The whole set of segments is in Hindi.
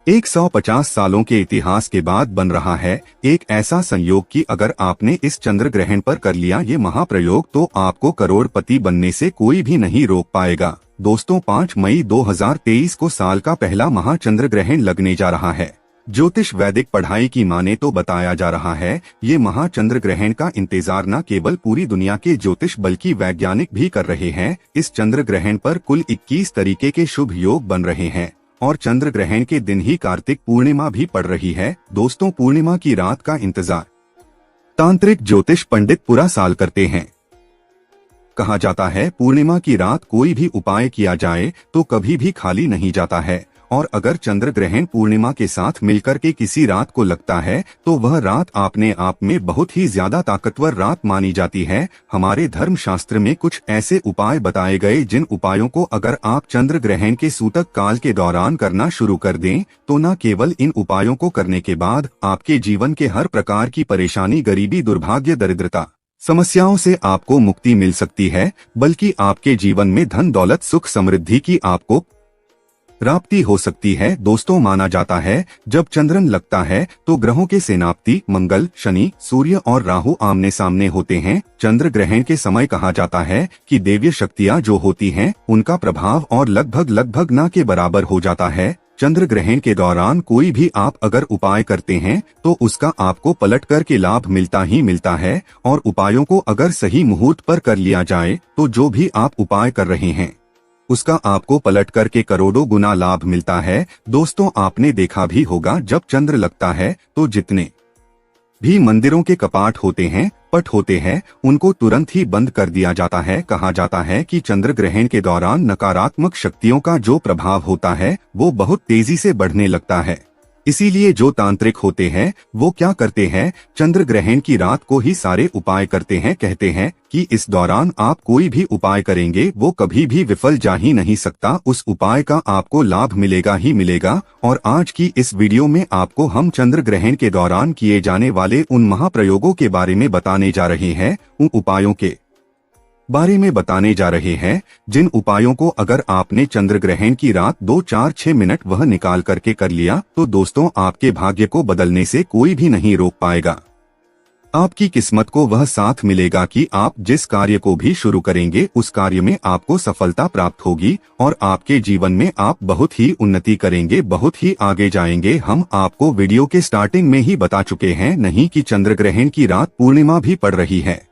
150 सालों के इतिहास के बाद बन रहा है एक ऐसा संयोग कि अगर आपने इस चंद्र ग्रहण पर कर लिया ये महाप्रयोग तो आपको करोड़पति बनने से कोई भी नहीं रोक पाएगा। दोस्तों 5 मई 2023 को साल का पहला महाचंद्र ग्रहण लगने जा रहा है। ज्योतिष वैदिक पढ़ाई की माने तो बताया जा रहा है ये महाचंद्र ग्रहण का इंतजार न केवल पूरी दुनिया के ज्योतिष बल्कि वैज्ञानिक भी कर रहे हैं। इस चंद्र ग्रहण पर कुल 21 तरीके के शुभ योग बन रहे हैं और चंद्र ग्रहण के दिन ही कार्तिक पूर्णिमा भी पड़ रही है। दोस्तों पूर्णिमा की रात का इंतजार तांत्रिक ज्योतिष पंडित पूरा साल करते हैं। कहा जाता है पूर्णिमा की रात कोई भी उपाय किया जाए तो कभी भी खाली नहीं जाता है और अगर चंद्र ग्रहण पूर्णिमा के साथ मिलकर के किसी रात को लगता है तो वह रात अपने आप में बहुत ही ज्यादा ताकतवर रात मानी जाती है। हमारे धर्म शास्त्र में कुछ ऐसे उपाय बताए गए जिन उपायों को अगर आप चंद्र ग्रहण के सूतक काल के दौरान करना शुरू कर दें तो न केवल इन उपायों को करने के बाद आपके जीवन के हर प्रकार की परेशानी, गरीबी, दुर्भाग्य, दरिद्रता, समस्याओं से आपको मुक्ति मिल सकती है बल्कि आपके जीवन में धन दौलत सुख समृद्धि की आपको प्राप्ति हो सकती है। दोस्तों माना जाता है जब चंद्रन लगता है तो ग्रहों के सेनापति मंगल, शनि, सूर्य और राहु आमने सामने होते हैं। चंद्र ग्रहण के समय कहा जाता है कि देवीय शक्तियां जो होती हैं उनका प्रभाव और लगभग न के बराबर हो जाता है। चंद्र ग्रहण के दौरान कोई भी आप अगर उपाय करते हैं तो उसका आपको पलट कर के लाभ मिलता ही मिलता है और उपायों को अगर सही मुहूर्त पर कर लिया जाए तो जो भी आप उपाय कर रहे हैं उसका आपको पलट करके करोड़ों गुना लाभ मिलता है। दोस्तों आपने देखा भी होगा जब चंद्र लगता है तो जितने भी मंदिरों के कपाट होते हैं, पट होते हैं, उनको तुरंत ही बंद कर दिया जाता है। कहा जाता है कि चंद्र ग्रहण के दौरान नकारात्मक शक्तियों का जो प्रभाव होता है वो बहुत तेजी से बढ़ने लगता है। इसीलिए जो तांत्रिक होते हैं वो क्या करते हैं, चंद्र ग्रहण की रात को ही सारे उपाय करते हैं। कहते हैं कि इस दौरान आप कोई भी उपाय करेंगे वो कभी भी विफल जा ही नहीं सकता, उस उपाय का आपको लाभ मिलेगा ही मिलेगा। और आज की इस वीडियो में आपको हम चंद्र ग्रहण के दौरान किए जाने वाले उन महाप्रयोगों के बारे में बताने जा रहे हैं, उन उपायों के बारे में बताने जा रहे हैं जिन उपायों को अगर आपने चंद्र ग्रहण की रात 2, 4, 6 मिनट वह निकाल करके कर लिया तो दोस्तों आपके भाग्य को बदलने से कोई भी नहीं रोक पाएगा। आपकी किस्मत को वह साथ मिलेगा कि आप जिस कार्य को भी शुरू करेंगे उस कार्य में आपको सफलता प्राप्त होगी और आपके जीवन में आप बहुत ही उन्नति करेंगे, बहुत ही आगे जाएंगे। हम आपको वीडियो के स्टार्टिंग में ही बता चुके हैं नहीं कि चंद्र ग्रहण की रात पूर्णिमा भी पड़ रही है।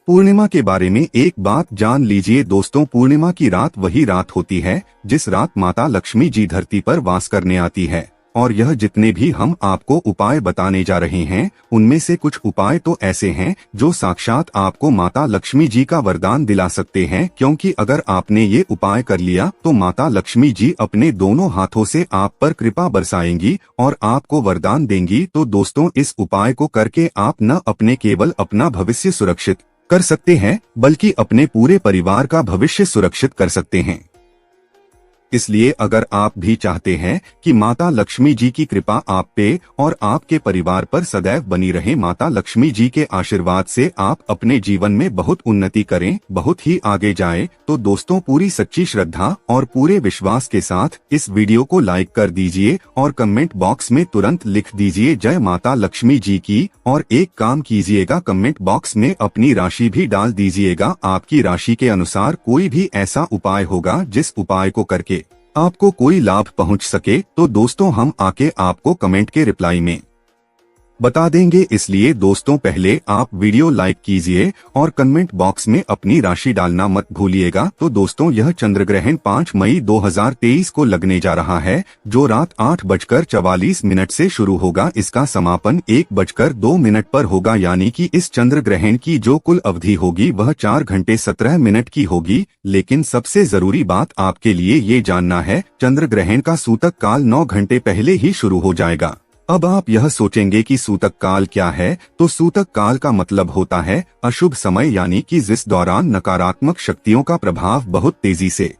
पूर्णिमा के बारे में एक बात जान लीजिए दोस्तों, पूर्णिमा की रात वही रात होती है जिस रात माता लक्ष्मी जी धरती पर वास करने आती है और यह जितने भी हम आपको उपाय बताने जा रहे हैं उनमें से कुछ उपाय तो ऐसे हैं जो साक्षात आपको माता लक्ष्मी जी का वरदान दिला सकते हैं, क्योंकि अगर आपने ये उपाय कर लिया तो माता लक्ष्मी जी अपने दोनों हाथों से आप पर कृपा बरसाएंगी और आपको वरदान देंगी। तो दोस्तों इस उपाय को करके आप न अपने केवल अपना भविष्य सुरक्षित कर सकते हैं बल्कि अपने पूरे परिवार का भविष्य सुरक्षित कर सकते हैं। इसलिए अगर आप भी चाहते हैं कि माता लक्ष्मी जी की कृपा आप पे और आपके परिवार पर सदैव बनी रहे, माता लक्ष्मी जी के आशीर्वाद से आप अपने जीवन में बहुत उन्नति करें, बहुत ही आगे जाएं, तो दोस्तों पूरी सच्ची श्रद्धा और पूरे विश्वास के साथ इस वीडियो को लाइक कर दीजिए और कमेंट बॉक्स में तुरंत लिख दीजिए जय माता लक्ष्मी जी की। और एक काम कीजिएगा, कमेंट बॉक्स में अपनी राशि भी डाल दीजिएगा। आपकी राशि के अनुसार कोई भी ऐसा उपाय होगा जिस उपाय को करके आपको कोई लाभ पहुंच सके तो दोस्तों हम आके आपको कमेंट के रिप्लाई में बता देंगे। इसलिए दोस्तों पहले आप वीडियो लाइक कीजिए और कमेंट बॉक्स में अपनी राशि डालना मत भूलिएगा। तो दोस्तों यह चंद्र ग्रहण 5 मई 2023 को लगने जा रहा है जो रात 8:44 से शुरू होगा। इसका समापन 1:02 पर होगा, यानी कि इस चंद्र ग्रहण की जो कुल अवधि होगी वह 4 घंटे 17 मिनट की होगी। लेकिन सबसे जरूरी बात आपके लिए ये जानना है, चंद्र ग्रहण का सूतक काल 9 घंटे पहले ही शुरू हो जाएगा। अब आप यह सोचेंगे कि सूतक काल क्या है, तो सूतक काल का मतलब होता है अशुभ समय, यानी कि जिस दौरान नकारात्मक शक्तियों का प्रभाव बहुत तेजी से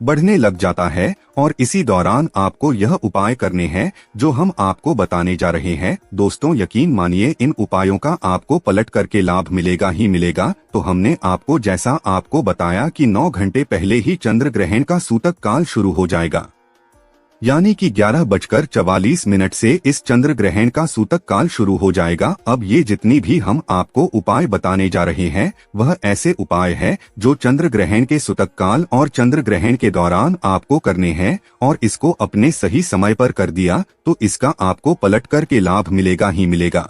बढ़ने लग जाता है। और इसी दौरान आपको यह उपाय करने हैं जो हम आपको बताने जा रहे हैं। दोस्तों यकीन मानिए इन उपायों का आपको पलट करके लाभ मिलेगा ही मिलेगा। तो हमने आपको जैसा आपको बताया कि 9 घंटे पहले ही चंद्र ग्रहण का सूतक काल शुरू हो जाएगा। यानी कि 11:44 से इस चंद्र ग्रहण का सूतक काल शुरू हो जाएगा। अब ये जितनी भी हम आपको उपाय बताने जा रहे हैं वह ऐसे उपाय है जो चंद्र ग्रहण के सूतक काल और चंद्र ग्रहण के दौरान आपको करने हैं, और इसको अपने सही समय पर कर दिया तो इसका आपको पलट कर के लाभ मिलेगा ही मिलेगा।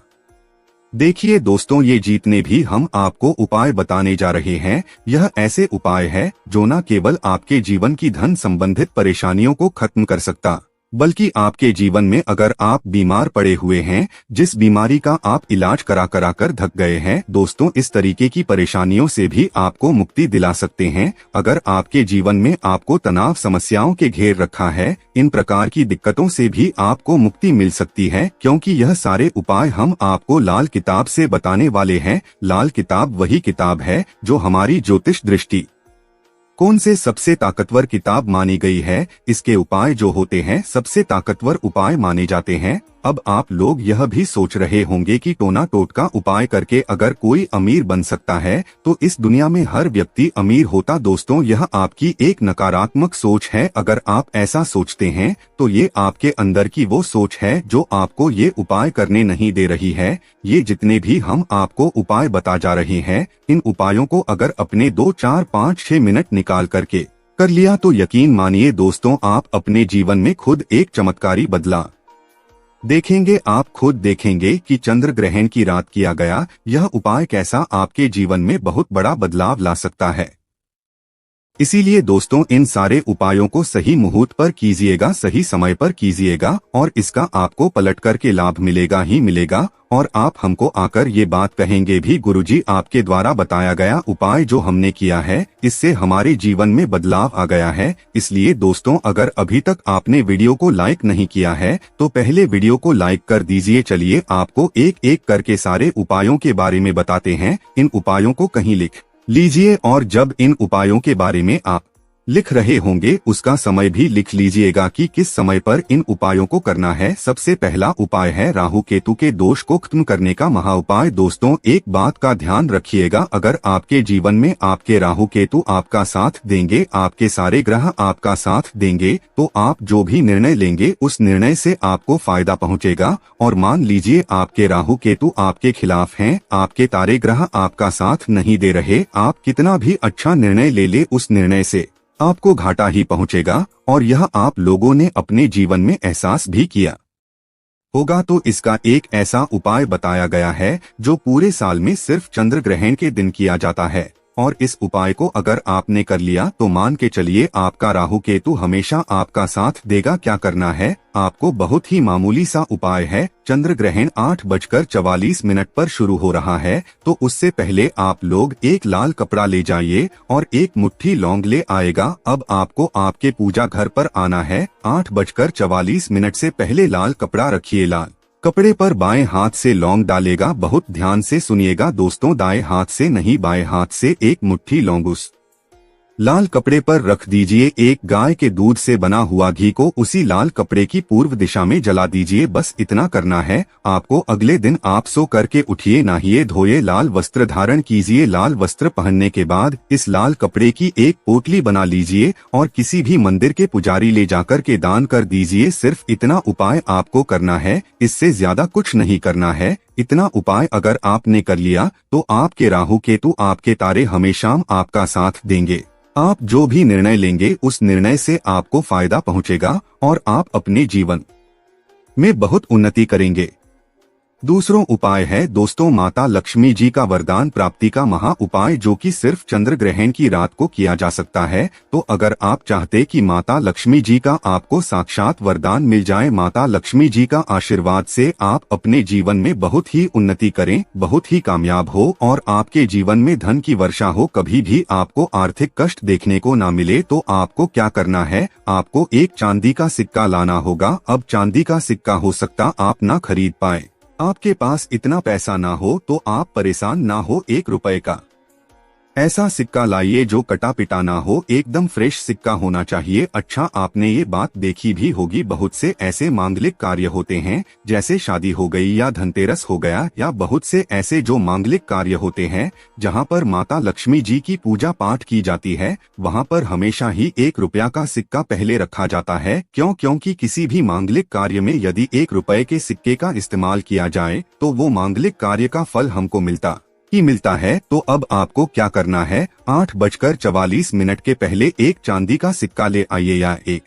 देखिए दोस्तों, ये जितने भी हम आपको उपाय बताने जा रहे हैं यह ऐसे उपाय है जो न केवल आपके जीवन की धन संबंधित परेशानियों को खत्म कर सकता, बल्कि आपके जीवन में अगर आप बीमार पड़े हुए हैं, जिस बीमारी का आप इलाज करा करा कर थक गए हैं दोस्तों, इस तरीके की परेशानियों से भी आपको मुक्ति दिला सकते हैं। अगर आपके जीवन में आपको तनाव समस्याओं के घेर रखा है, इन प्रकार की दिक्कतों से भी आपको मुक्ति मिल सकती है, क्योंकि यह सारे उपाय हम आपको लाल किताब से बताने वाले हैं। लाल किताब वही किताब है जो हमारी ज्योतिष दृष्टि कौन से सबसे ताकतवर किताब मानी गई है। इसके उपाय जो होते हैं सबसे ताकतवर उपाय माने जाते हैं। अब आप लोग यह भी सोच रहे होंगे कि टोना टोटका उपाय करके अगर कोई अमीर बन सकता है तो इस दुनिया में हर व्यक्ति अमीर होता। दोस्तों, यह आपकी एक नकारात्मक सोच है। अगर आप ऐसा सोचते हैं तो ये आपके अंदर की वो सोच है जो आपको ये उपाय करने नहीं दे रही है। ये जितने भी हम आपको उपाय बता जा रहे हैं, इन उपायों को अगर अपने 2, 4, 5, 6 मिनट निकाल करके कर लिया तो यकीन मानिए दोस्तों, आप अपने जीवन में खुद एक चमत्कारी बदला देखेंगे। आप खुद देखेंगे कि चंद्र ग्रहण की रात किया गया यह उपाय कैसा आपके जीवन में बहुत बड़ा बदलाव ला सकता है। इसीलिए दोस्तों, इन सारे उपायों को सही मुहूर्त पर कीजिएगा, सही समय पर कीजिएगा, और इसका आपको पलट कर के लाभ मिलेगा ही मिलेगा। और आप हमको आकर ये बात कहेंगे भी, गुरुजी आपके द्वारा बताया गया उपाय जो हमने किया है इससे हमारे जीवन में बदलाव आ गया है। इसलिए दोस्तों, अगर अभी तक आपने वीडियो को लाइक नहीं किया है तो पहले वीडियो को लाइक कर दीजिए। चलिए आपको एक एक करके सारे उपायों के बारे में बताते हैं। इन उपायों को कहीं लिख लीजिए, और जब इन उपायों के बारे में आप लिख रहे होंगे उसका समय भी लिख लीजिएगा कि किस समय पर इन उपायों को करना है। सबसे पहला उपाय है राहु केतु के दोष को खत्म करने का महा उपाय। दोस्तों, एक बात का ध्यान रखिएगा, अगर आपके जीवन में आपके राहु केतु आपका साथ देंगे, आपके सारे ग्रह आपका साथ देंगे, तो आप जो भी निर्णय लेंगे उस निर्णय से आपको फायदा पहुंचेगा। और मान लीजिए आपके राहु केतु आपके खिलाफ हैं, आपके तारे ग्रह आपका साथ नहीं दे रहे, आप कितना भी अच्छा निर्णय ले ले उस निर्णय से आपको घाटा ही पहुंचेगा। और यह आप लोगों ने अपने जीवन में एहसास भी किया होगा। तो इसका एक ऐसा उपाय बताया गया है जो पूरे साल में सिर्फ चंद्र ग्रहण के दिन किया जाता है, और इस उपाय को अगर आपने कर लिया तो मान के चलिए आपका राहु केतु हमेशा आपका साथ देगा। क्या करना है आपको, बहुत ही मामूली सा उपाय है। चंद्र ग्रहण 8:44 पर शुरू हो रहा है, तो उससे पहले आप लोग एक लाल कपड़ा ले जाइए और एक मुट्ठी लौंग ले आएगा। अब आपको आपके पूजा घर पर आना है। 8:44 से पहले लाल कपड़ा रखिए। लाल कपड़े पर बाएं हाथ से लौंग डालेगा। बहुत ध्यान से सुनिएगा दोस्तों, दाएं हाथ से नहीं, बाएं हाथ से एक मुट्ठी लौंग उस लाल कपड़े पर रख दीजिए। एक गाय के दूध से बना हुआ घी को उसी लाल कपड़े की पूर्व दिशा में जला दीजिए। बस इतना करना है आपको। अगले दिन आप सो करके उठिए, नहाइए धोइए, लाल वस्त्र धारण कीजिए। लाल वस्त्र पहनने के बाद इस लाल कपड़े की एक पोटली बना लीजिए और किसी भी मंदिर के पुजारी ले जाकर के दान कर दीजिए। सिर्फ इतना उपाय आपको करना है, इससे ज्यादा कुछ नहीं करना है। इतना उपाय अगर आपने कर लिया तो आपके राहु केतु आपके तारे हमेशा आपका साथ देंगे। आप जो भी निर्णय लेंगे उस निर्णय से आपको फायदा पहुंचेगा और आप अपने जीवन में बहुत उन्नति करेंगे। दूसरों उपाय है दोस्तों माता लक्ष्मी जी का वरदान प्राप्ति का महा उपाय, जो कि सिर्फ चंद्र ग्रहण की रात को किया जा सकता है। तो अगर आप चाहते कि माता लक्ष्मी जी का आपको साक्षात वरदान मिल जाए, माता लक्ष्मी जी का आशीर्वाद से आप अपने जीवन में बहुत ही उन्नति करें, बहुत ही कामयाब हो और आपके जीवन में धन की वर्षा हो, कभी भी आपको आर्थिक कष्ट देखने को ना मिले, तो आपको क्या करना है, आपको एक चांदी का सिक्का लाना होगा। अब चांदी का सिक्का हो सकता आप ना खरीद पाए, आपके पास इतना पैसा ना हो तो आप परेशान ना हो, 1 रुपए का ऐसा सिक्का लाइए जो कटा पिटा ना हो, एकदम फ्रेश सिक्का होना चाहिए। अच्छा, आपने ये बात देखी भी होगी, बहुत से ऐसे मांगलिक कार्य होते हैं, जैसे शादी हो गई या धनतेरस हो गया, या बहुत से ऐसे जो मांगलिक कार्य होते हैं जहाँ पर माता लक्ष्मी जी की पूजा पाठ की जाती है, वहाँ पर हमेशा ही 1 रुपया का सिक्का पहले रखा जाता है। क्योंकि किसी भी मांगलिक कार्य में यदि 1 रुपए के सिक्के का इस्तेमाल किया जाए तो वो मांगलिक कार्य का फल हमको मिलता है। तो अब आपको क्या करना है, 8:44 के पहले एक चांदी का सिक्का ले आइए या 1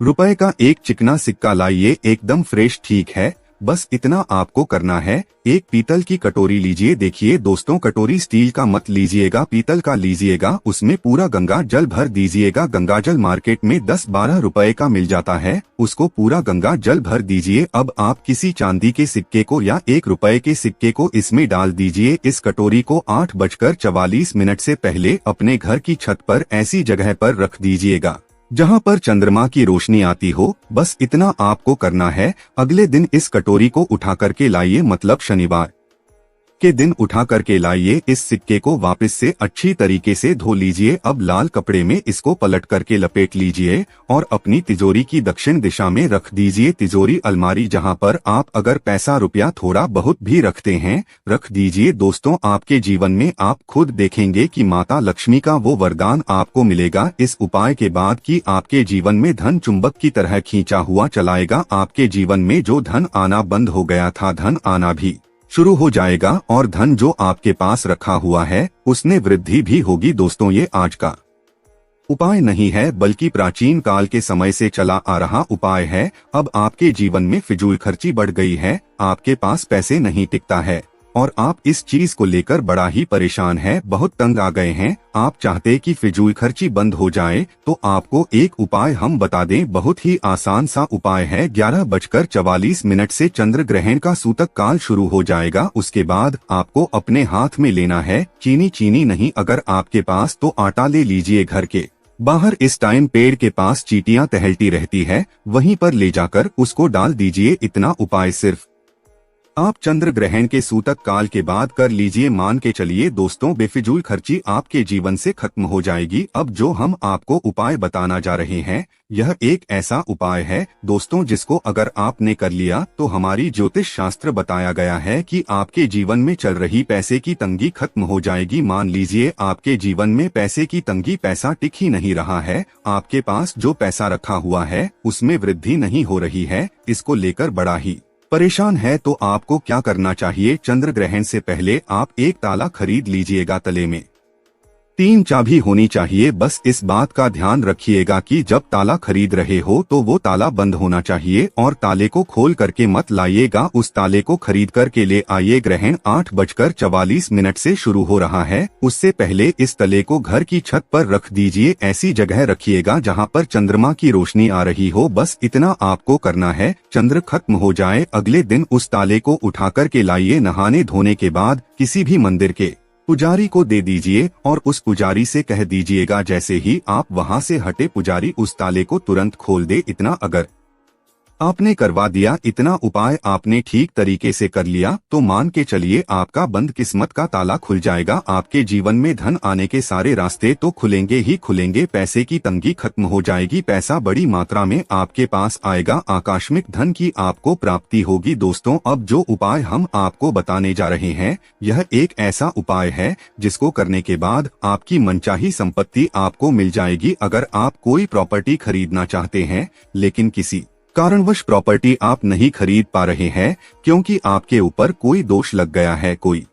रुपए का एक चिकना सिक्का लाइए, एकदम फ्रेश, ठीक है। बस इतना आपको करना है। एक पीतल की कटोरी लीजिए। देखिए दोस्तों, कटोरी स्टील का मत लीजिएगा, पीतल का लीजिएगा। उसमें पूरा गंगा जल भर दीजिएगा। गंगा जल मार्केट में 10-12 रुपए का मिल जाता है, उसको पूरा गंगा जल भर दीजिए। अब आप किसी चांदी के सिक्के को या 1 रुपए के सिक्के को इसमें डाल दीजिए। इस कटोरी को 8:44 से पहले अपने घर की छत पर ऐसी जगह पर रख दीजिएगा जहां पर चंद्रमा की रोशनी आती हो। बस इतना आपको करना है। अगले दिन इस कटोरी को उठा करके लाइए, मतलब शनिवार के दिन उठा करके लाइए। इस सिक्के को वापस से अच्छी तरीके से धो लीजिए। अब लाल कपड़े में इसको पलट करके लपेट लीजिए और अपनी तिजोरी की दक्षिण दिशा में रख दीजिए। तिजोरी, अलमारी, जहां पर आप अगर पैसा रुपया थोड़ा बहुत भी रखते हैं, रख दीजिए। दोस्तों, आपके जीवन में आप खुद देखेंगे कि माता लक्ष्मी का वो वरदान आपको मिलेगा इस उपाय के बाद कि आपके जीवन में धन चुंबक की तरह खींचा हुआ चलाएगा। आपके जीवन में जो धन आना बंद हो गया था, धन आना भी शुरू हो जाएगा और धन जो आपके पास रखा हुआ है उसमें वृद्धि भी होगी। दोस्तों, ये आज का उपाय नहीं है, बल्कि प्राचीन काल के समय से चला आ रहा उपाय है। अब आपके जीवन में फिजूल खर्ची बढ़ गई है, आपके पास पैसे नहीं टिकता है और आप इस चीज को लेकर बड़ा ही परेशान हैं, बहुत तंग आ गए हैं। आप चाहते कि फिजूल खर्ची बंद हो जाए, तो आपको एक उपाय हम बता दें। बहुत ही आसान सा उपाय है। 11:44 से चंद्र ग्रहण का सूतक काल शुरू हो जाएगा। उसके बाद आपको अपने हाथ में लेना है चीनी नहीं, अगर आपके पास तो आटा ले लीजिए। घर के बाहर इस टाइम पेड़ के पास चींटियां टहलती रहती है, वहीं पर ले जाकर उसको डाल दीजिए। इतना उपाय सिर्फ आप चंद्र ग्रहण के सूतक काल के बाद कर लीजिए। मान के चलिए दोस्तों, बेफिजूल खर्ची आपके जीवन से खत्म हो जाएगी। अब जो हम आपको उपाय बताना जा रहे हैं, यह एक ऐसा उपाय है दोस्तों जिसको अगर आपने कर लिया तो हमारी ज्योतिष शास्त्र बताया गया है कि आपके जीवन में चल रही पैसे की तंगी खत्म हो जाएगी। मान लीजिए आपके जीवन में पैसे की तंगी, पैसा टिक ही नहीं रहा है, आपके पास जो पैसा रखा हुआ है उसमें वृद्धि नहीं हो रही है, इसको लेकर बड़ा ही परेशान है, तो आपको क्या करना चाहिए, चंद्र ग्रहण से पहले आप एक ताला खरीद लीजिएगा। ताले में 3 चाबी होनी चाहिए। बस इस बात का ध्यान रखिएगा कि जब ताला खरीद रहे हो तो वो ताला बंद होना चाहिए और ताले को खोल करके मत लाइएगा। उस ताले को खरीद करके ले आइए। ग्रहण 8:44 से शुरू हो रहा है, उससे पहले इस तले को घर की छत पर रख दीजिए। ऐसी जगह रखिएगा जहाँ पर चंद्रमा की रोशनी आ रही हो। बस इतना आपको करना है। चंद्र खत्म हो जाए, अगले दिन उस ताले को उठा करके लाइए। नहाने धोने के बाद किसी भी मंदिर के पुजारी को दे दीजिए और उस पुजारी से कह दीजिएगा जैसे ही आप वहां से हटे, पुजारी उस ताले को तुरंत खोल दे। इतना अगर आपने करवा दिया, इतना उपाय आपने ठीक तरीके से कर लिया, तो मान के चलिए आपका बंद किस्मत का ताला खुल जाएगा। आपके जीवन में धन आने के सारे रास्ते तो खुलेंगे ही खुलेंगे। पैसे की तंगी खत्म हो जाएगी, पैसा बड़ी मात्रा में आपके पास आएगा, आकस्मिक धन की आपको प्राप्ति होगी। दोस्तों, अब जो उपाय हम आपको बताने जा रहे हैं, यह एक ऐसा उपाय है जिसको करने के बाद आपकी मनचाही संपत्ति आपको मिल जाएगी। अगर आप कोई प्रॉपर्टी खरीदना चाहते हैं लेकिन किसी कारणवश प्रॉपर्टी आप नहीं खरीद पा रहे हैं क्योंकि आपके ऊपर कोई दोष लग गया है, कोई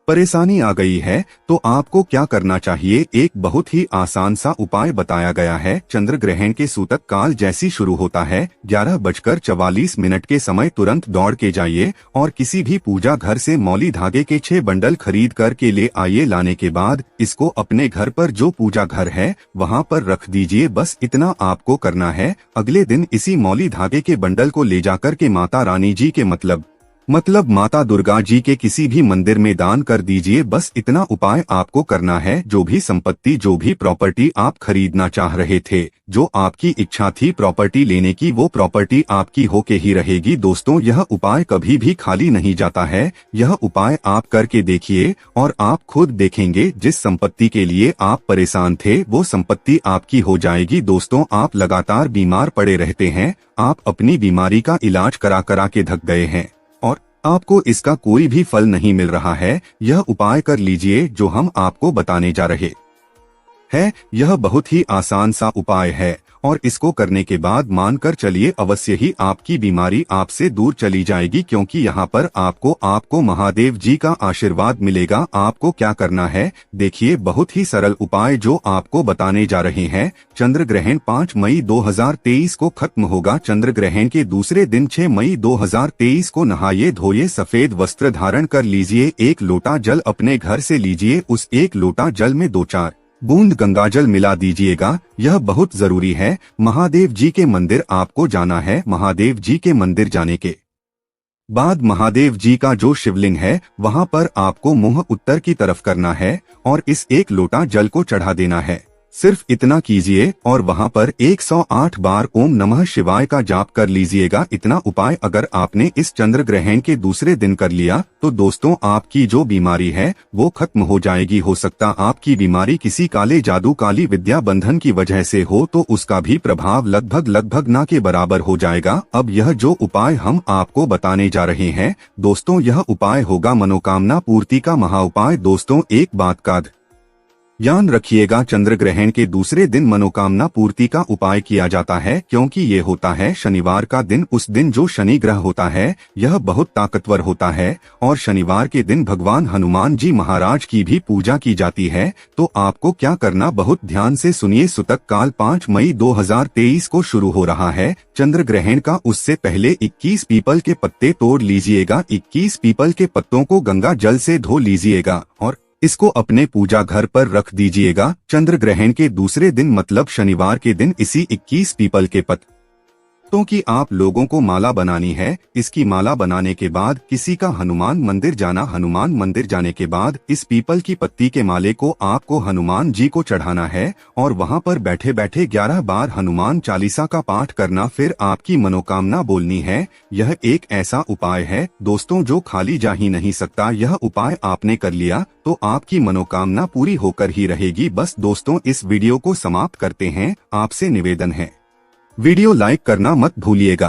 परेशानी आ गई है, तो आपको क्या करना चाहिए, एक बहुत ही आसान सा उपाय बताया गया है। चंद्र ग्रहण के सूतक काल जैसी शुरू होता है, 11:44 के समय तुरंत दौड़ के जाइए और किसी भी पूजा घर से मौली धागे के 6 बंडल खरीद करके ले आइए। लाने के बाद इसको अपने घर पर जो पूजा घर है वहां पर रख दीजिए। बस इतना आपको करना है। अगले दिन इसी मौली धागे के बंडल को ले जाकर के माता रानी जी के, मतलब मतलब माता दुर्गा जी के किसी भी मंदिर में दान कर दीजिए। बस इतना उपाय आपको करना है। जो भी संपत्ति, जो भी प्रॉपर्टी आप खरीदना चाह रहे थे, जो आपकी इच्छा थी प्रॉपर्टी लेने की, वो प्रॉपर्टी आपकी होके ही रहेगी। दोस्तों, यह उपाय कभी भी खाली नहीं जाता है। यह उपाय आप करके देखिए और आप खुद देखेंगे जिस संपत्ति के लिए आप परेशान थे वो संपत्ति आपकी हो जाएगी। दोस्तों, आप लगातार बीमार पड़े रहते हैं, आप अपनी बीमारी का इलाज करा करा के थक गए हैं और आपको इसका कोई भी फल नहीं मिल रहा है। यह उपाय कर लीजिए जो हम आपको बताने जा रहे हैं। यह बहुत ही आसान सा उपाय है और इसको करने के बाद मानकर चलिए अवश्य ही आपकी बीमारी आपसे दूर चली जाएगी, क्योंकि यहाँ पर आपको महादेव जी का आशीर्वाद मिलेगा। आपको क्या करना है देखिए, बहुत ही सरल उपाय जो आपको बताने जा रहे हैं। चंद्र ग्रहण 5 मई 2023 को खत्म होगा। चंद्र ग्रहण के दूसरे दिन 6 मई 2023 को नहाइए धोइए, सफेद वस्त्र धारण कर लीजिए, 1 लोटा जल अपने घर से लीजिए, उस 1 लोटा जल में 2-4 बूंद गंगाजल मिला दीजिएगा। यह बहुत जरूरी है। महादेव जी के मंदिर आपको जाना है। महादेव जी के मंदिर जाने के बाद महादेव जी का जो शिवलिंग है वहां पर आपको मुंह उत्तर की तरफ करना है और इस 1 लोटा जल को चढ़ा देना है। सिर्फ इतना कीजिए और वहां पर 108 बार ओम नमः शिवाय का जाप कर लीजिएगा। इतना उपाय अगर आपने इस चंद्र ग्रहण के दूसरे दिन कर लिया तो दोस्तों, आपकी जो बीमारी है वो खत्म हो जाएगी। हो सकता आपकी बीमारी किसी काले जादू, काली विद्या बंधन की वजह से हो तो उसका भी प्रभाव लगभग ना के बराबर हो जाएगा। अब यह जो उपाय हम आपको बताने जा रहे हैं दोस्तों, यह उपाय होगा मनोकामना पूर्ति का महाउपाय। दोस्तों, एक बात का ध्यान रखिएगा, चंद्र ग्रहण के दूसरे दिन मनोकामना पूर्ति का उपाय किया जाता है, क्योंकि ये होता है शनिवार का दिन। उस दिन जो शनि ग्रह होता है यह बहुत ताकतवर होता है और शनिवार के दिन भगवान हनुमान जी महाराज की भी पूजा की जाती है। तो आपको क्या करना, बहुत ध्यान से सुनिए। सूतक काल 5 मई 2023 को शुरू हो रहा है चंद्र ग्रहण का। उससे पहले 21 पीपल के पत्ते तोड़ लीजिएगा। 21 पीपल के पत्तों को गंगा जल से धो लीजिएगा और इसको अपने पूजा घर पर रख दीजिएगा। चंद्र ग्रहण के दूसरे दिन मतलब शनिवार के दिन इसी 21 पीपल के पत्तों की आप लोगों को माला बनानी है। इसकी माला बनाने के बाद किसी का हनुमान मंदिर जाना। हनुमान मंदिर जाने के बाद इस पीपल की पत्ती के माले को आपको हनुमान जी को चढ़ाना है और वहां पर बैठे बैठे 11 बार हनुमान चालीसा का पाठ करना, फिर आपकी मनोकामना बोलनी है। यह एक ऐसा उपाय है दोस्तों जो खाली जा ही नहीं सकता। यह उपाय आपने कर लिया तो आपकी मनोकामना पूरी होकर ही रहेगी। बस दोस्तों, इस वीडियो को समाप्त करते हैं। आपसे निवेदन है वीडियो लाइक करना मत भूलिएगा।